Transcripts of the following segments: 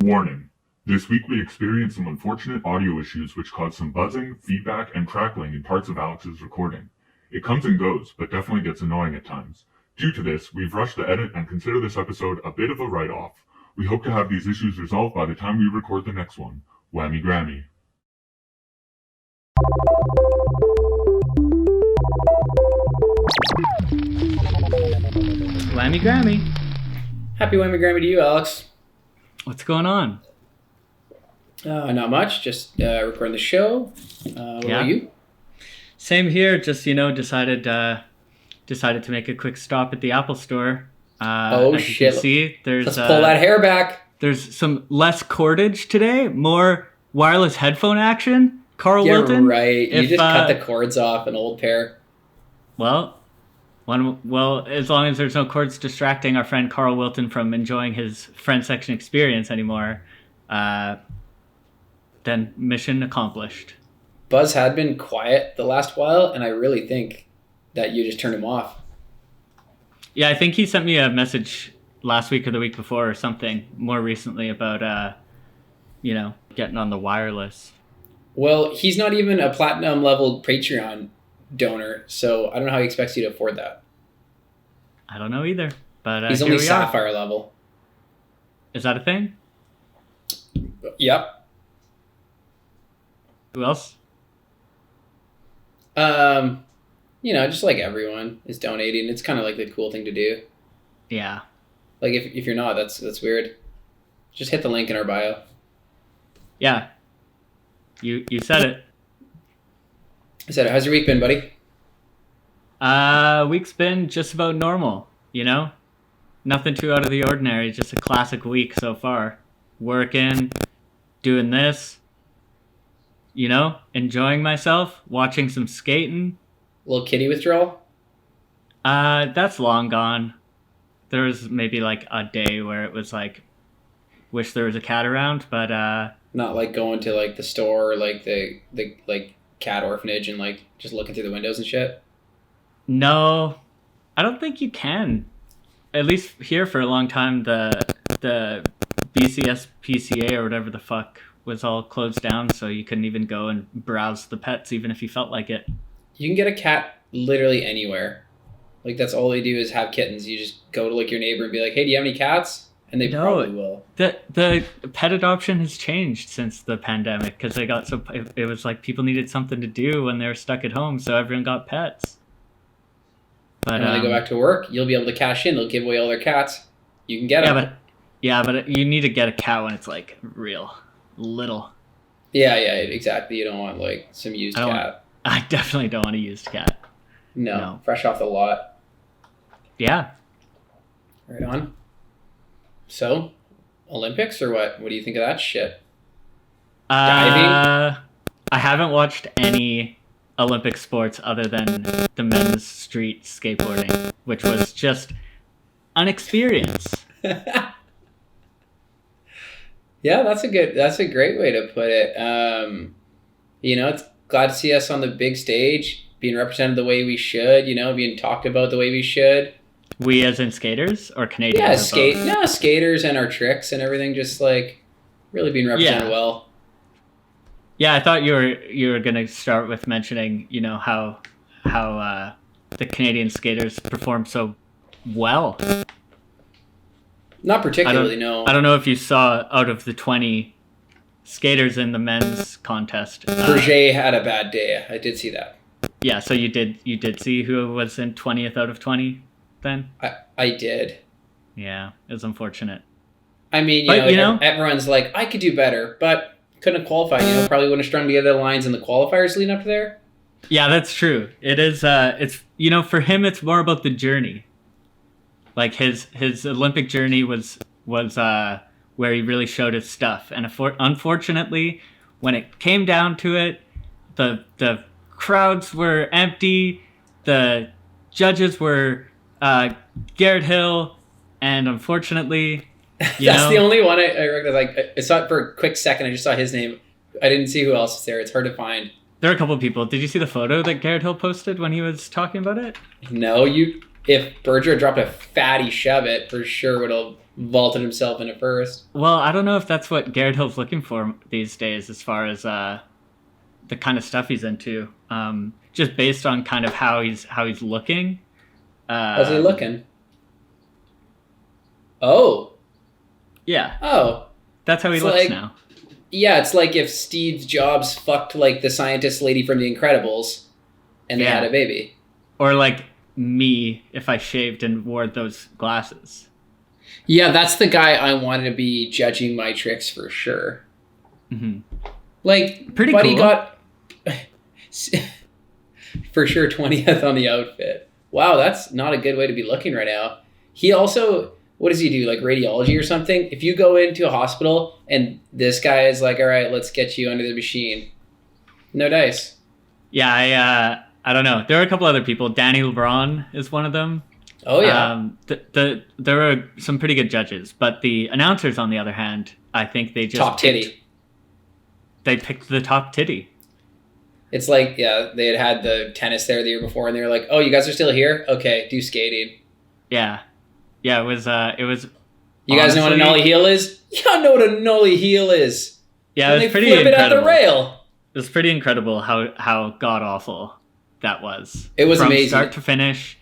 Warning. This week we experienced some unfortunate audio issues which caused some buzzing, feedback, and crackling in parts of Alex's recording. It comes and goes, but definitely gets annoying at times. Due to this, we've rushed the edit and consider this episode a bit of a write-off. We hope to have these issues resolved by the time we record the next one. Whammy Grammy. Whammy Grammy. Happy Whammy Grammy to you, Alex. What's going on? Not much. Just recording the show. What about you? Same here. Just decided to make a quick stop at the Apple Store. As shit! You can see, Let's pull that hair back. There's some less cordage today. More wireless headphone action. Carl You're Wilton. right. You just cut the cords off an old pair. Well, as long as there's no cords distracting our friend Carl Wilton from enjoying his friend section experience anymore, then mission accomplished. Buzz had been quiet the last while, and I really think that you just turned him off. Yeah, I think he sent me a message last week or the week before or something more recently about, getting on the wireless. Well, he's not even a platinum level Patreon donor, so I don't know how he expects you to afford that. I don't know either, but he's only Sapphire level. Is that a thing? Yep. Who else? Just like everyone is donating. It's kind of like the cool thing to do. Yeah. Like if you're not, that's weird. Just hit the link in our bio. Yeah. You said it. I said, how's your week been, buddy? Week's been just about normal, Nothing too out of the ordinary, just a classic week so far. Working, doing this, enjoying myself, watching some skating. Little kitty withdrawal? That's long gone. There was maybe like a day where it was like, wish there was a cat around, but not like going to like the store or like the like cat orphanage and like just looking through the windows and shit. No, I don't think you can. At least here for a long time, the BCS PCA or whatever the fuck was all closed down, so you couldn't even go and browse the pets even if you felt like it. You can get a cat literally anywhere. Like that's all they do is have kittens. You just go to like your neighbor and be like, "Hey, do you have any cats?" And they probably will. The pet adoption has changed since the pandemic because it was like people needed something to do when they were stuck at home, so everyone got pets. But and when they go back to work, you'll be able to cash in. They'll give away all their cats. You can get them. But you need to get a cat when it's like real little. Yeah, exactly. You don't want like some used cat. I definitely don't want a used cat. No, fresh off the lot. Yeah. Right on. So, Olympics or what? What do you think of that shit? Diving? I haven't watched any Olympic sports other than the men's street skateboarding, which was just an experience. Yeah, that's a great way to put it. It's glad to see us on the big stage, being represented the way we should, being talked about the way we should. We as in skaters or Canadians? Yeah, skaters and our tricks and everything, just like really being represented well. Yeah, I thought you were gonna start with mentioning, how the Canadian skaters performed so well. Not particularly, no. I don't know if you saw out of the 20 skaters in the men's contest. Berger had a bad day. I did see that. Yeah, so you did see who was in 20th out of 20 then? I did. Yeah, it was unfortunate. I mean, everyone's like, I could do better, but couldn't have qualified, probably wouldn't have strung together the lines in the qualifiers leading up to there. Yeah, that's true. It is, it's, for him, it's more about the journey. Like his Olympic journey was where he really showed his stuff. And unfortunately, when it came down to it, the crowds were empty. The judges were Garrett Hill, and unfortunately, the only one I recognize. Like I saw it for a quick second. I just saw his name. I didn't see who else was there. It's hard to find. There are a couple of people. Did you see the photo that Garrett Hill posted when he was talking about it? No, if Berger dropped a fatty shove it, for sure would vaulted himself into first. Well, I don't know if that's what Garrett Hill's looking for these days, as far as the kind of stuff he's into. Just based on kind of how he's looking. How's he looking? Oh. Yeah. Oh. That's how he It's looks like- now. Yeah, it's like if Steve Jobs fucked like the scientist lady from The Incredibles and they Yeah. had a baby. Or like me if I shaved and wore those glasses. Yeah, that's the guy I wanted to be judging my tricks for sure. Hmm. Like, Pretty Buddy cool. got for sure 20th on the outfit. Wow, that's not a good way to be looking right now. He also, what does he do? Like radiology or something? If you go into a hospital and this guy is like, all right, let's get you under the machine. No dice. Yeah, I don't know. There are a couple other people. Danny LeBron is one of them. Oh, yeah. There are some pretty good judges, but the announcers, on the other hand, I think they just Top titty. They picked the top titty. It's like, yeah, they had the tennis there the year before, and they were like, "Oh, you guys are still here? Okay, do skating." Yeah, it was. You guys know what a honestly- nollie heel is? You know what a nollie heel is. Yeah, When it was they pretty flip it at the incredible. rail. It was pretty incredible how god awful that was. It was From amazing. start to finish.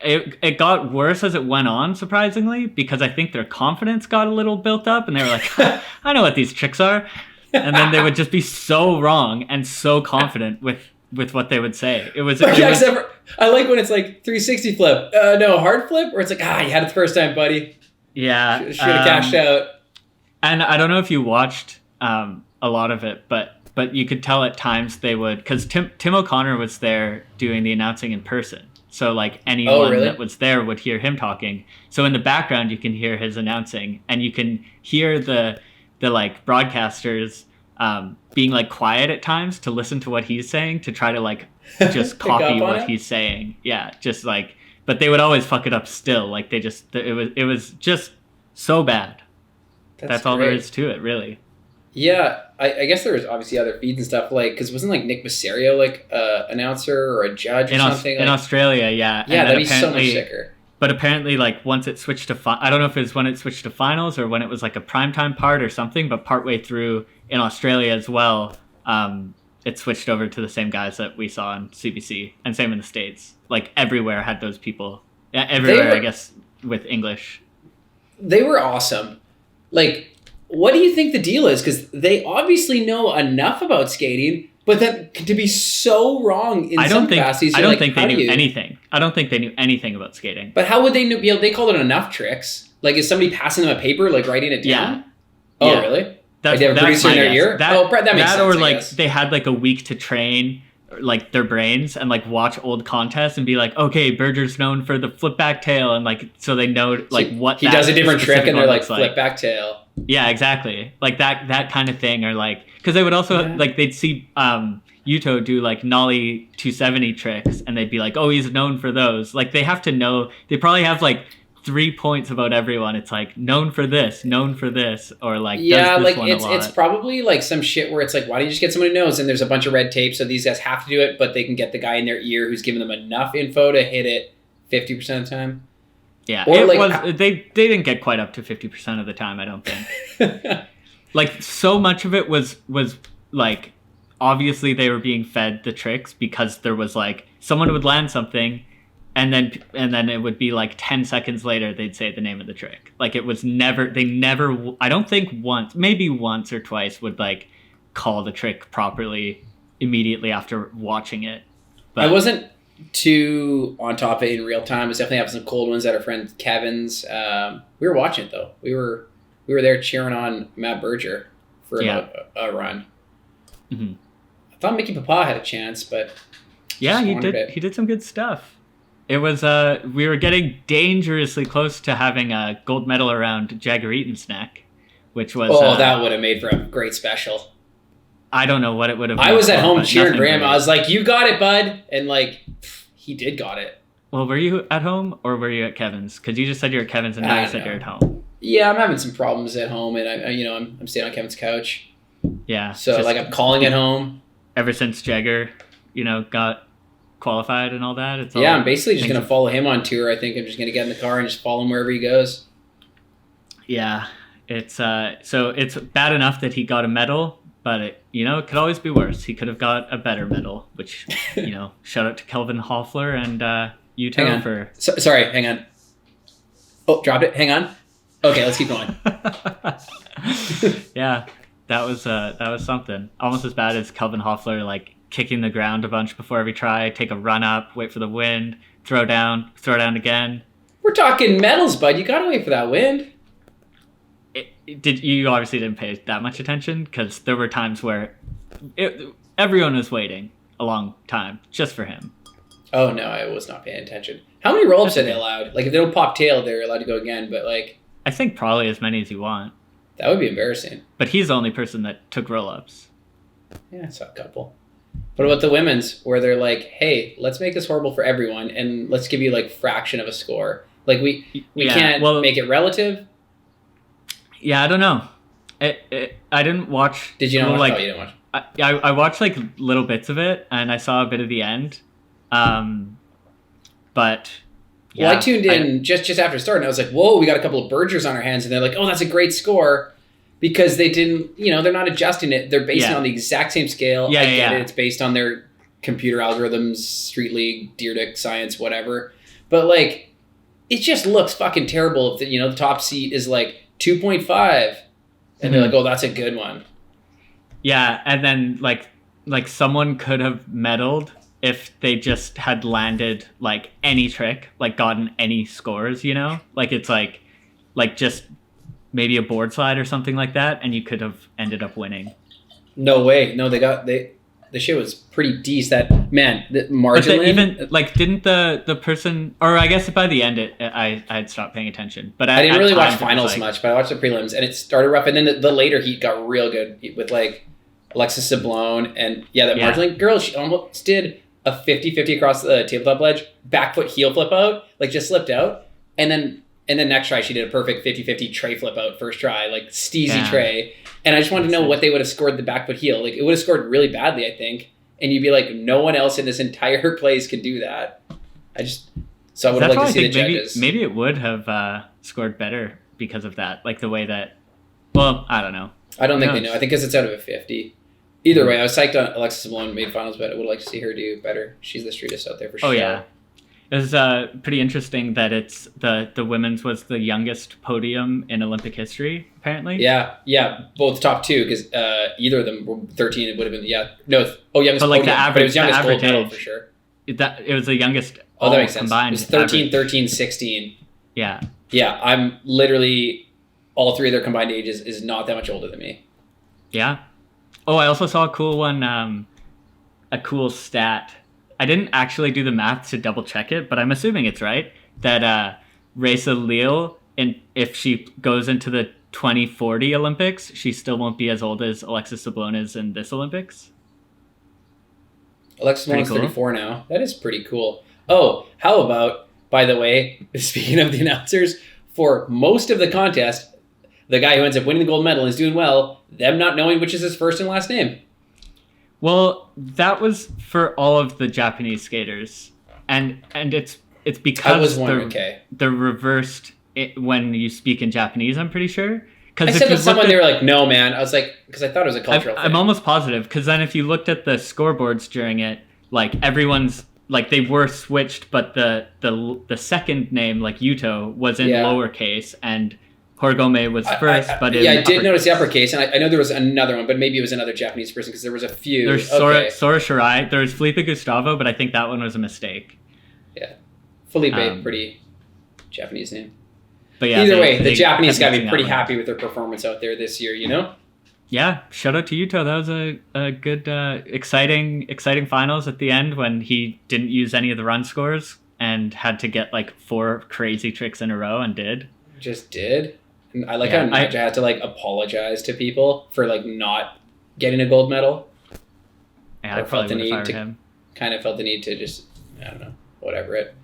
It got worse as it went on, surprisingly, because I think their confidence got a little built up, and they were like, "I know what these tricks are," and then they would just be so wrong and so confident with what they would say. It was. Yeah, except for, I like when it's like 360 flip. No, hard flip, or it's like, you had it the first time, buddy. Yeah, Should have cashed out. And I don't know if you watched a lot of it, but you could tell at times they would, because Tim O'Connor was there doing the announcing in person. So like anyone really? that was there would hear him talking. So in the background you can hear his announcing, and you can hear the like broadcasters being like quiet at times to listen to what he's saying, to try to like just Pick up copy on what it? he's saying. Yeah, just like, but they would always fuck it up still. Like it was just so bad. That's all there great. is to it, really. Yeah, I guess there was obviously other feeds and stuff, like, because wasn't like Nick Mysterio like announcer or a judge or something? In Australia, yeah. Yeah, And that'd then be so much apparently- sicker. But apparently, like, once it switched to... I don't know if it was when it switched to finals or when it was, like, a primetime part or something, but partway through in Australia as well, it switched over to the same guys that we saw on CBC, and same in the States. Like, everywhere had those people. Yeah, everywhere, I guess, with English. They were awesome. Like, what do you think the deal is? Because they obviously know enough about skating, but that to be so wrong in some capacities, I you're don't like, think they how do knew you- anything. I don't think they knew anything about skating. But how would they be able? They called it enough tricks. Like, is somebody passing them a paper, like writing it down? Yeah. Oh, Yeah. really? That's, they have a that's producer my in their guess. ear? That makes sense, or I like guess. they had like a week to train like their brains and like watch old contests and be like, okay, Berger's known for the flip back tail, and like so they know like So what he that does a different trick, specific and they're one like looks flip back tail. Yeah, exactly. Like that kind of thing, or like because they would also Yeah. like they'd see Yuto do like nollie 270 tricks, and they'd be like, oh, he's known for those. Like they have to know. They probably have like 3 points about everyone. It's like known for this, or like Yeah, does this like one a lot. it's probably like some shit where it's like, why don't you just get someone who knows? And there's a bunch of red tape, so these guys have to do it, but they can get the guy in their ear who's giving them enough info to hit it 50% of the time. Yeah, Or, it like, was. They didn't get quite up to 50% of the time. I don't think. Like so much of it was like obviously they were being fed the tricks because there was like someone would land something, and then it would be like 10 seconds later they'd say the name of the trick. Like it was never. I don't think once, maybe once or twice would like call the trick properly immediately after watching it. But I wasn't too on top of it in real time. I was definitely having some cold ones at our friend Kevin's. We were watching it though. We were there cheering on Matt Berger for a run. Mhm. I thought Mickey Papa had a chance, but Yeah, he squandered did. it. He did some good stuff. It was we were getting dangerously close to having a gold medal around Jagger Eaton's neck, which was that would have made for a great special. I don't know what it would have. I been was at for, home but cheering nothing Graham. great. I was like, "You got it, bud," and like, he did got it. Well, were you at home or were you at Kevin's? Because you just said you're at Kevin's and now I you said know. you're at home. Yeah, I'm having some problems at home, and I'm staying on Kevin's couch, Yeah. so just like I'm calling at home. ever since Jagger, got qualified and all that. It's all Yeah, I'm basically just things gonna follow him on tour. I think I'm just gonna get in the car and just follow him wherever he goes. Yeah, it's so it's bad enough that he got a medal, but it could always be worse. He could have got a better medal, which shout out to Kelvin Hoffler and Yuto for. Sorry, hang on. Oh, dropped it. Hang on. Okay, let's keep going. Yeah, that was something. Almost as bad as Kelvin Hoffler, like kicking the ground a bunch before every try, take a run up, wait for the wind, throw down again. We're talking medals, bud. You gotta wait for that wind. You obviously didn't pay that much attention because there were times where everyone was waiting a long time just for him. Oh no, I was not paying attention. How many roll-ups are they allowed? Like if they don't pop tail, they're allowed to go again. But like, I think probably as many as you want. That would be embarrassing. But he's the only person that took roll-ups. Yeah, I saw a couple. What about the women's where they're like, hey, let's make this horrible for everyone and let's give you like fraction of a score. Like we can't make it relative. Yeah, I don't know. I didn't watch. Did you not watch? You didn't watch. I watched like little bits of it and I saw a bit of the end. But yeah, well, I tuned in just after it started and I was like, whoa, we got a couple of Bergers on our hands and they're like, oh, that's a great score. Because they didn't, they're not adjusting it. They're basing it on the exact same scale. Yeah, I get it. It's based on their computer algorithms, Street League, Deerdick, Science, whatever. But, like, it just looks fucking terrible if, the top seat is, like, 2.5. And they're like, oh, that's a good one. Yeah, and then, like someone could have medaled if they just had landed, like, any trick, like, gotten any scores, Like, it's, like just... maybe a board slide or something like that, and you could have ended up winning. No way. No, the shit was pretty decent. The margin. But even like, didn't the person, or I guess by the end, I had stopped paying attention. But I didn't really watch finals much, but I watched the prelims, and it started rough, and then the later heat got real good with like Alexis Sablone, and margin girl, she almost did a 50-50 across the tabletop ledge, back foot heel flip out, like just slipped out, and then next try, she did a perfect 50-50 tray flip out first try, like steezy tray. And I just wanted to know what they would have scored the back foot heel. Like, it would have scored really badly, I think. And you'd be like, no one else in this entire place could do that. So I would have liked to see the judges. Maybe it would have scored better because of that. Like, the way that... Well, I don't know. I don't think they know. I think because it's out of a 50. Either way, I was psyched on Alexis Malone made finals, but I would like to see her do better. She's the streetest out there for sure. Oh, yeah. It was pretty interesting that it's the women's was the youngest podium in Olympic history, apparently. Yeah, both top two, because either of them were 13. It would have been youngest. But like podium, the average, but it was youngest gold medal age, for sure. It was the youngest. Oh, that makes sense. Combined. It was 13, average. 13, 16. Yeah. Yeah, I'm literally all three of their combined ages is not that much older than me. Yeah. Oh, I also saw a cool one, a cool stat. I didn't actually do the math to double check it, but I'm assuming it's right, that Raisa Leal, if she goes into the 2040 Olympics, she still won't be as old as Alexis Sablone is in this Olympics. Alexis Sablone's 34 now. That is pretty cool. Oh, how about, by the way, speaking of the announcers, for most of the contest, the guy who ends up winning the gold medal is doing well, them not knowing which is his first and last name. Well, that was for all of the Japanese skaters, and it's because they're reversed when you speak in Japanese. I'm pretty sure. I said to someone, they were like, "No, man." I was like, because I thought it was a cultural thing. I'm almost positive, because then if you looked at the scoreboards during it, like everyone's like they were switched, but the second name, like Yuto, was in lowercase and Horigome was first, but I did notice the uppercase, and I know there was another one, but maybe it was another Japanese person because there was a few. There's Sora Shirai, there's Felipe Gustavo, but I think that one was a mistake. Yeah, Felipe, pretty Japanese name. But yeah, either way, the Japanese got to be pretty happy with their performance out there this year. Yeah, shout out to Yuto. That was a good, exciting finals at the end when he didn't use any of the run scores and had to get like 4 crazy tricks in a row and did. Just did. And I like how Naja had to like apologize to people for like not getting a gold medal. Yeah, I probably would have fired him. Kind of felt the need to just, I don't know, whatever it.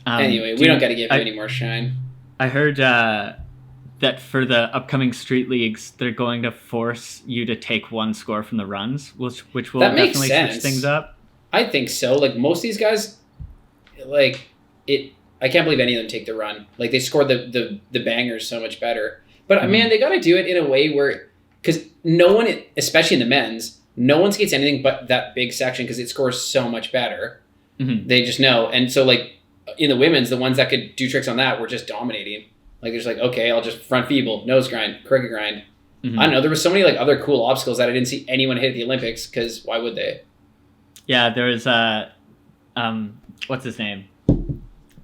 Anyway, we don't got to give you any more shine. I heard that for the upcoming street leagues, they're going to force you to take 1 score from the runs, which will definitely switch things up. I think so. Like most of these guys, like it. I can't believe any of them take the run. Like they scored the bangers so much better. But man, they got to do it in a way where, because no one, especially in the men's, no one skates anything but that big section because it scores so much better. They just know. And so like in the women's, the ones that could do tricks on that were just dominating. Like there's like, okay, I'll just front feeble, nose grind, crooked grind. I don't know. There was so many like other cool obstacles that I didn't see anyone hit at the Olympics because why would they? Yeah, there was what's his name?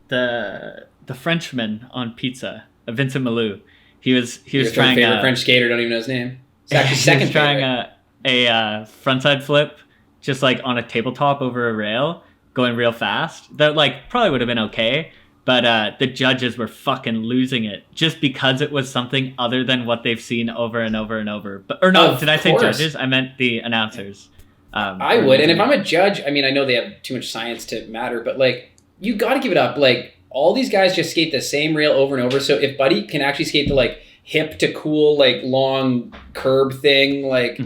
The Frenchman on pizza, Vincent Malou. He was trying favorite French skater. Don't even know his name. It's actually second trying favorite. a frontside flip, just like on a tabletop over a rail, going real fast. That like probably would have been okay, but the judges were fucking losing it just because it was something other than what they've seen over and over and over. But or no, did I say judges? I meant the announcers. I would, and if I'm a judge, I mean, I know they have too much science to matter, but like you got to give it up. Like all these guys just skate the same rail over and over. So if Buddy can actually skate the like hip to cool like long curb thing, like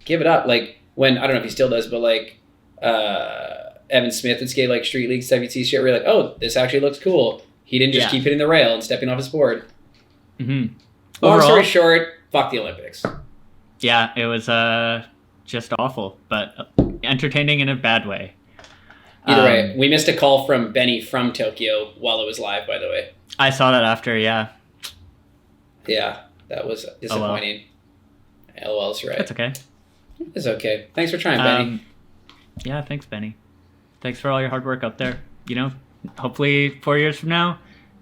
give it up. Like when I don't know if he still does, but like Evan Smith would skate like street league stuff. You'd see shit where you're like, oh, this actually looks cool. He didn't just keep hitting the rail and stepping off his board. Long story short, fuck the Olympics. Yeah, it was just awful, but entertaining in a bad way. Either way, we missed a call from Benny from Tokyo while it was live, by the way. I saw that after, yeah. Yeah, that was disappointing. LOL's right. That's okay. It's okay. Thanks for trying, Benny. Yeah, thanks, Benny. Thanks for all your hard work out there. You know, hopefully 4 years from now,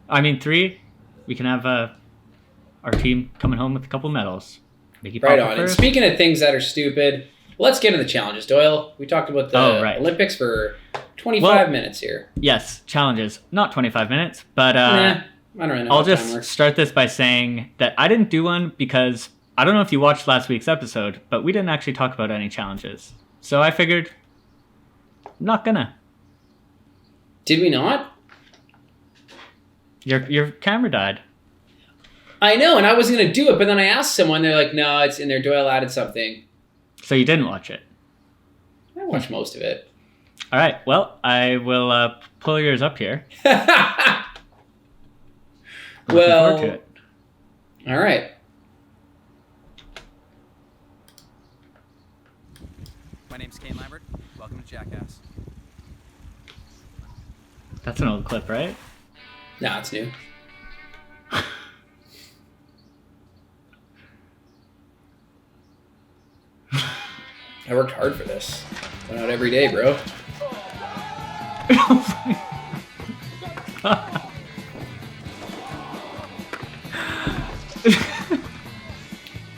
3, we can have our team coming home with a couple medals. Right on. And speaking of things that are stupid, let's get into the challenges, Doyle. We talked about the Olympics for 25 minutes here. Yes, challenges. Not 25 minutes, but I don't really know I'll just start this by saying that I didn't do one because I don't know if you watched last week's episode, but we didn't actually talk about any challenges. So I figured, I'm not gonna. Did we not? Your camera died. I know, and I wasn't going to do it, but then I asked someone, they're like, no, it's in there. Doyle added something. So you didn't watch it? I watched most of it. All right, well, I will pull yours up here. Well, to it. All right. My name's Kane Lambert. Welcome to Jackass. That's an old clip, right? Nah, it's new. I worked hard for this. Went out every day, bro.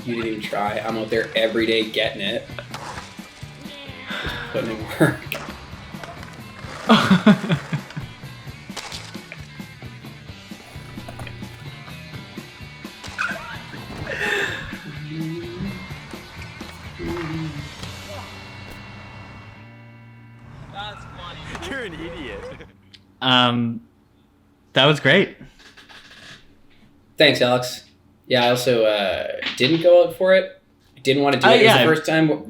You didn't even try. I'm out there every day getting it. Just putting in work. You're an idiot. That was great. Thanks, Alex. Yeah, I also didn't go out for it. I didn't want to do it. It was the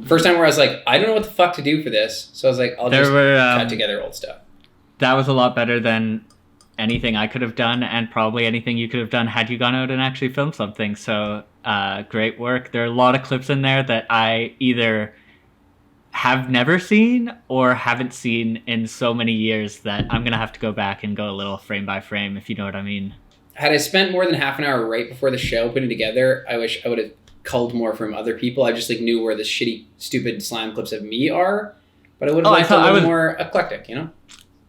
first time where I was like, I don't know what the fuck to do for this. So I was like, I'll just cut together old stuff. That was a lot better than anything I could have done, and probably anything you could have done had you gone out and actually filmed something. So great work. There are a lot of clips in there that I either have never seen or haven't seen in so many years that I'm going to have to go back and go a little frame by frame, if you know what I mean. Had I spent more than half an hour right before the show putting it together, I wish I would have culled more from other people. I just knew where the shitty, stupid slam clips of me are, but I would have liked a little more eclectic, you know?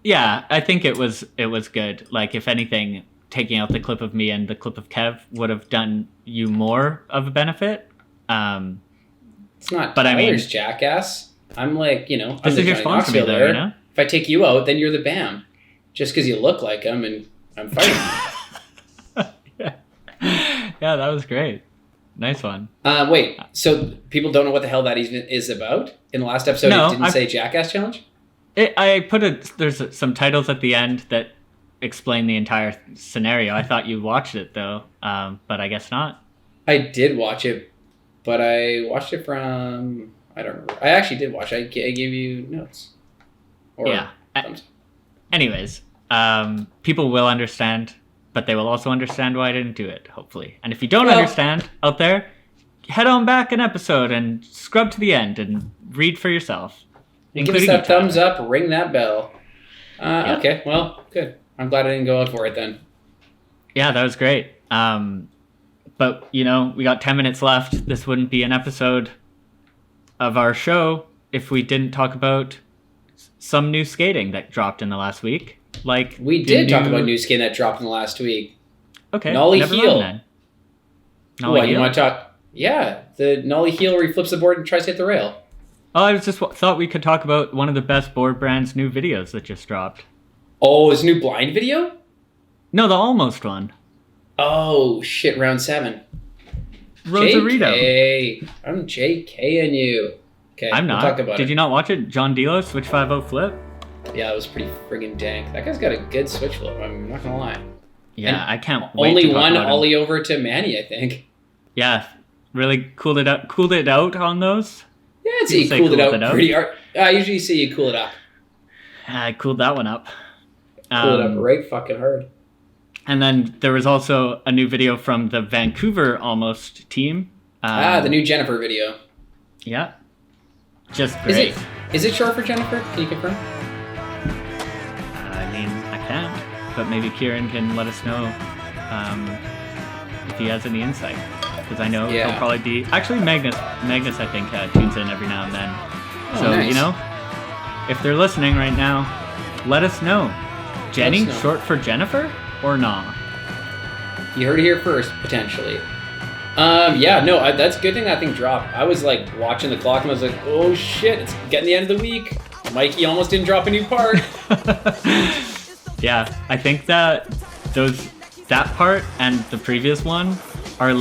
Yeah, I think it was good. Like, if anything, taking out the clip of me and the clip of Kev would have done you more of a benefit. It's not Tyler's Jackass. I'm like, this I'm is your sponsor, though, you know? If I take you out, then you're the BAM. Just because you look like him and I'm fighting you. Yeah, that was great. Nice one. Wait, so people don't know what the hell that even is about? In the last episode, it didn't say Jackass Challenge? There's some titles at the end that explain the entire scenario. I thought you watched it, though, but I guess not. I did watch it, but I watched it from... I don't remember. I actually did watch it. I gave you notes. Anyways, people will understand but they will also understand why I didn't do it, hopefully. And if you don't Well- understand out there, head on back an episode and scrub to the end and read for yourself. Give us including that you, Tyler. thumbs up, ring that bell. Yeah. Okay, well, good. I'm glad I didn't go out for it then. Yeah, that was great. But, we got 10 minutes left. This wouldn't be an episode of our show if we didn't talk about some new skating that dropped in the last week. Like We the did talk about new skin that dropped in the last week. Okay, Nollie never heel. mind then. Nollie What, you heel? want to talk? Yeah, the Nollie heel where he flips the board and tries to hit the rail. Oh, I just thought we could talk about one of the best board brands' new videos that just dropped. Oh, his new blind video? No, the almost one. Oh, shit, round 7. Rosarito. JK. I'm JKing you. Okay, I'm not. We'll talk about Did it. you not watch it? John Dilo, Switch 5-0 flip? Yeah, it was pretty friggin' dank. That guy's got a good switch flip, I'm not gonna lie. Yeah, And I can't wait Only to talk one about him. ollie over to Manny, I think. Yeah, really cooled it out on those. Yeah, I'd say You'd you say cooled it cooled out it out? pretty hard. I usually say you cool it up. I cooled that one up. Cool it up right fucking hard. And then there was also a new video from the Vancouver Almost team. The new Jennifer video. Yeah. Just great. Is it short for Jennifer? Can you confirm? I mean, I can't. But maybe Kieran can let us know if he has any insight. Because I know Yeah. he'll probably be... Actually, Magnus I think, tunes in every now and then. Oh, So, nice. if they're listening right now, let us know. Jenny, know. short for Jennifer? Or nah? You heard it here first, potentially. That's a good thing that thing dropped. I was like watching the clock and I was like, oh shit, it's getting the end of the week. Mikey almost didn't drop a new part. Yeah, I think that that part and the previous one are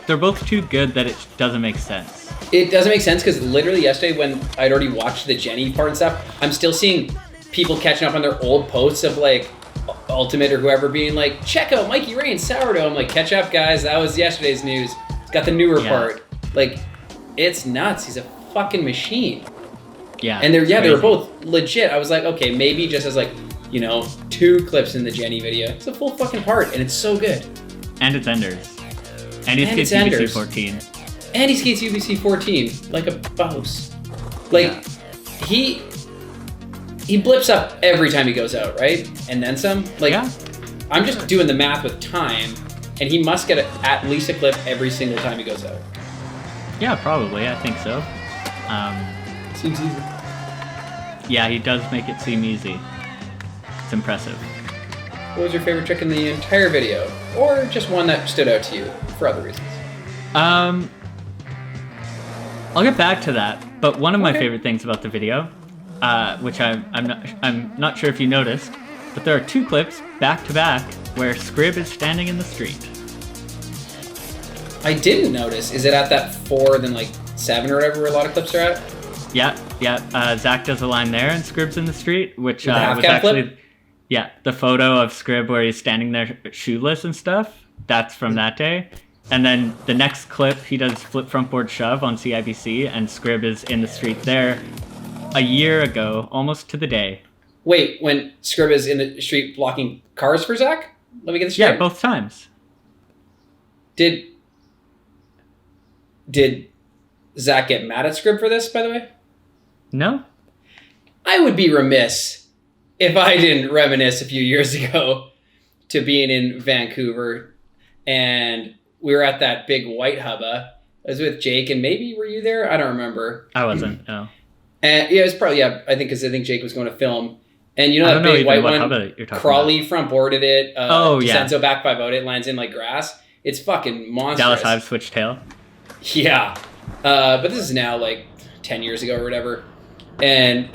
they're both too good that it doesn't make sense. It doesn't make sense because literally yesterday when I'd already watched the Jenny part and stuff, I'm still seeing people catching up on their old posts of like Ultimate or whoever being like, check out Mikey Rain's sourdough. I'm like, catch up guys, that was yesterday's news. It's got the newer Yeah. part. Like, it's nuts. He's a fucking machine. Yeah. And they it's were crazy. both legit. I was like, okay, maybe just as 2 clips in the Jenny video. It's a full fucking part and it's so good. And it's Enders. And And it's it's Enders. UBC 14. And he skates UBC 14 like a boss. Like, he blips up every time he goes out, right? And then some. Like, Yeah. I'm just doing the math with time, and he must get at least a clip every single time he goes out. Yeah, probably. I think so. Seems easy. Yeah, he does make it seem easy. It's impressive. What was your favorite trick in the entire video? Or just one that stood out to you for other reasons? I'll get back to that. But one of my Okay. favorite things about the video, which I'm not sure if you noticed, but there are 2 clips back to back where Scrib is standing in the street. I didn't notice. Is it at that 4 then 7 or whatever where a lot of clips are at? Yeah. Zach does a line there, and Scrib's in the street, which With the half was cap actually, clip? the photo of Scrib where he's standing there shoeless and stuff. That's from that day. And then the next clip, he does flip front board shove on CIBC, and Scrib is in the street there a year ago, almost to the day. Wait, when Scrib is in the street blocking cars for Zach? Let me get this straight. Yeah, both times. Did Zach get mad at Scrib for this, by the way? No? I would be remiss if I didn't reminisce a few years ago to being in Vancouver, and we were at that big white hubba. I was with Jake, and maybe were you there? I don't remember. I wasn't, no. And yeah, it was probably I think Jake was going to film, and you know I that don't know big even white what one. hubba you're talking Crawley front boarded it. Oh, yeah. Senzo back 5-0'd it, lands in like grass. It's fucking about. monstrous. Dallas Hive switch tail. Yeah. But this is now 10 years ago or whatever. And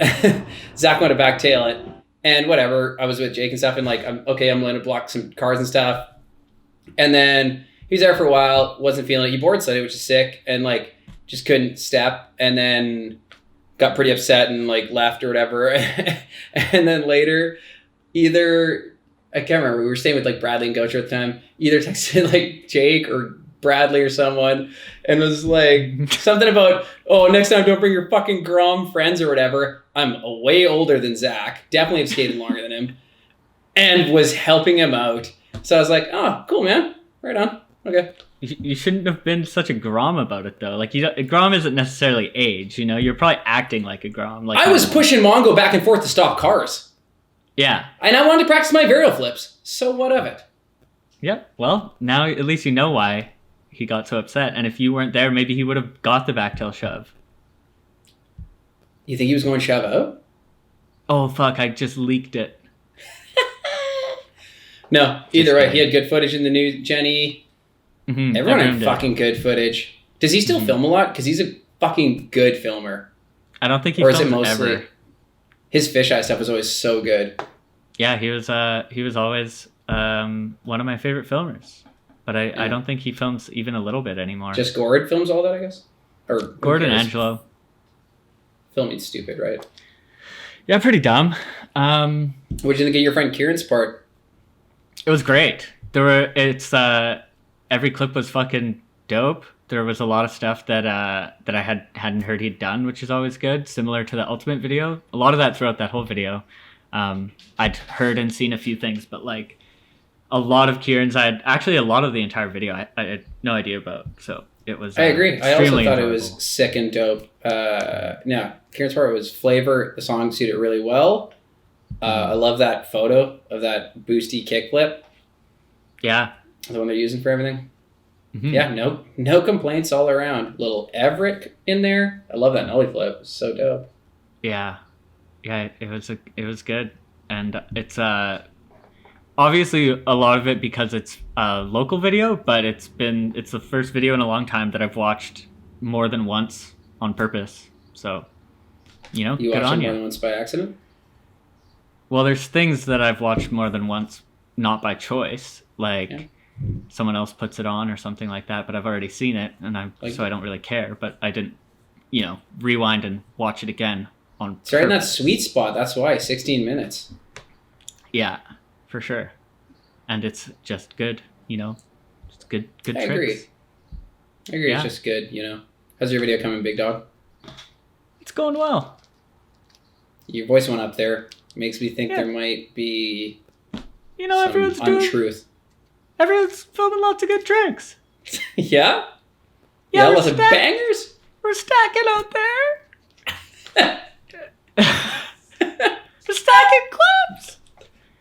Zach went to back tail it. And whatever, I was with Jake and stuff, and I'm going to block some cars and stuff. And then he was there for a while, wasn't feeling it. He board slid it, which is sick, and just couldn't step. And then got pretty upset and left or whatever. And then later, I can't remember, we were staying with Bradley and Gocher at the time, either texted Jake or Bradley or someone, and was something about, oh, next time don't bring your fucking Grom friends or whatever. I'm way older than Zach, definitely have skated longer than him. and was helping him out. So I was like, oh, cool, man. Right on. Okay. You shouldn't have been such a Grom about it, though. Like, Grom isn't necessarily age, you know? You're probably acting like a Grom. Like I was pushing Mongo back and forth to stop cars. Yeah. And I wanted to practice my varial flips. So what of it? Yep. Well, now at least you know why he got so upset. And if you weren't there, maybe he would have got the backtail shove. You think he was going to shove out? Oh, fuck. I just leaked it. No, either way. He had good footage in the new Jenny. Mm-hmm. Everyone had fucking good footage. Does he still film a lot? Because he's a fucking good filmer. I don't think he or is it films mostly ever. His fisheye stuff was always so good. Yeah, he was always one of my favorite filmers. But I don't think he films even a little bit anymore. Just Gord films all that, I guess? Or Gordon Angelo. Filming's stupid, right? Yeah, pretty dumb. What did you think of your friend Kieran's part? It was great. Every clip was fucking dope. There was a lot of stuff that I hadn't heard he'd done, which is always good. Similar to the Ultimate video. A lot of that throughout that whole video. I'd heard and seen a few things, but like a lot of Kieran's, a lot of the entire video I had no idea about. So it was. I agree. I also thought enjoyable. it was sick and dope. Kieran's part was flavor. The song suited really well. I love that photo of that boosty kickflip. Yeah. The one they're using for everything. Mm-hmm. Yeah, no complaints all around. Little Everett in there. I love that nollie flip. It's so dope. Yeah. It was good, and it's obviously a lot of it because it's a local video, but it's the first video in a long time that I've watched more than once on purpose. So, You good watched on it more you. than once by accident? Well, there's things that I've watched more than once, not by choice, like someone else puts it on or something like that, but I've already seen it, and so I don't really care. But I didn't, rewind and watch it again on. It's right in that sweet spot. That's why 16 minutes. Yeah, for sure, and it's just good, just good I tricks. agree. Yeah. It's just good. How's your video coming, big dog? It's going well. Your voice went up there. Makes me think there might be some everyone's untruth. Everyone's filming lots of good tricks. Yeah? Yeah, Lots of bangers? We're stacking out there. We're stacking clips.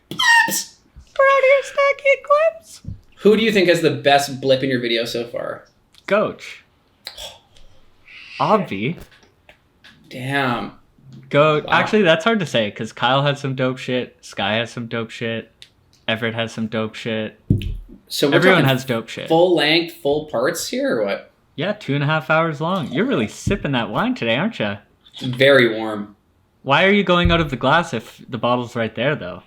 We're out here stacking clips. Who do you think has the best blip in your video so far? Goach. Obvi. Damn. Goat. Wow. Actually, that's hard to say because Kyle has some dope shit. Sky has some dope shit. Everett has some dope shit. So we're Everyone talking has dope shit. full length, full parts here or what? Yeah, 2.5 hours long. You're really sipping that wine today, aren't you? It's very warm. Why are you going out of the glass if the bottle's right there, though?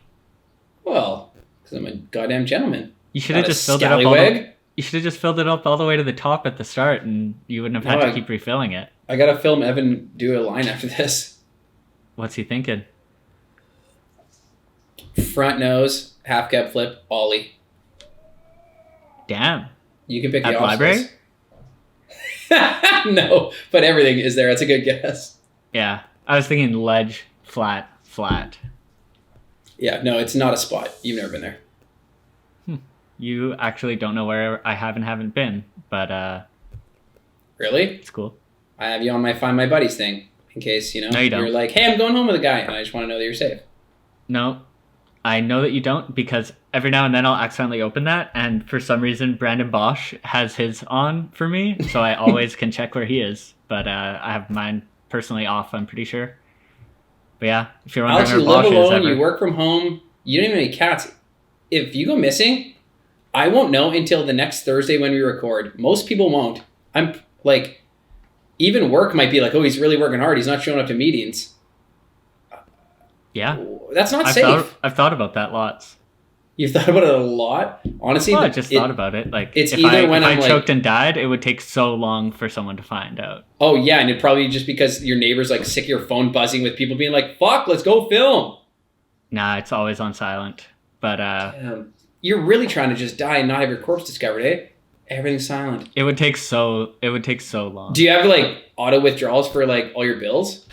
Well, because I'm a goddamn gentleman. You should have Not a just filled it up. scallywag. You should have just filled it up all the way to the top at the start, and you wouldn't have had to keep refilling it. I gotta film Evan do a line after this. What's he thinking? Front nose, half cab flip, ollie. Damn. You can pick At the library? obstacles. No, but everything is there. That's a good guess. Yeah, I was thinking ledge, flat. Yeah, no, it's not a spot. You've never been there. You actually don't know where I haven't been, but Really? it's cool. I have you on my Find My Buddies thing in case, No, you don't. you're like, hey, I'm going home with a guy, and I just want to know that you're safe. No, I know that you don't because every now and then I'll accidentally open that, and for some reason Brandon Bosch has his on for me, so I always can check where he is. But I have mine personally off, I'm pretty sure. But yeah, if you're wondering Alex, you where live Bosch is, alone, you work from home, you don't even have any cats. If you go missing, I won't know until the next Thursday when we record. Most people won't. I'm like, even work might be like, oh, he's really working hard. He's not showing up to meetings. Yeah, That's not safe. I've thought about that lots. You've thought about it a lot? Honestly, Well, I just thought about it. Like, it's if either I, when if I'm I like- choked and died, it would take so long for someone to find out. Oh, yeah, and it'd probably be just because your neighbor's like sick of your phone buzzing with people being like, fuck, let's go film. Nah, it's always on silent. But You're really trying to just die and not have your corpse discovered, eh? Everything's silent. it would take so long. Do you have like auto withdrawals for like all your bills?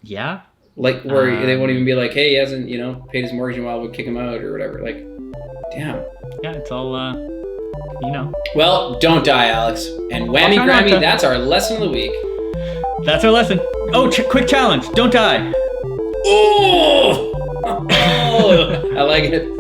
Yeah, Like where they won't even be like, hey, he hasn't, you know, paid his mortgage in a while, we'll kick him out or whatever. Like, damn. Yeah, it's all, you know. Well, don't die, Alex. And whammy I'll try not Grammy, to. that's our lesson of the week. That's our lesson. Oh, quick challenge. Don't die. Oh! I like it.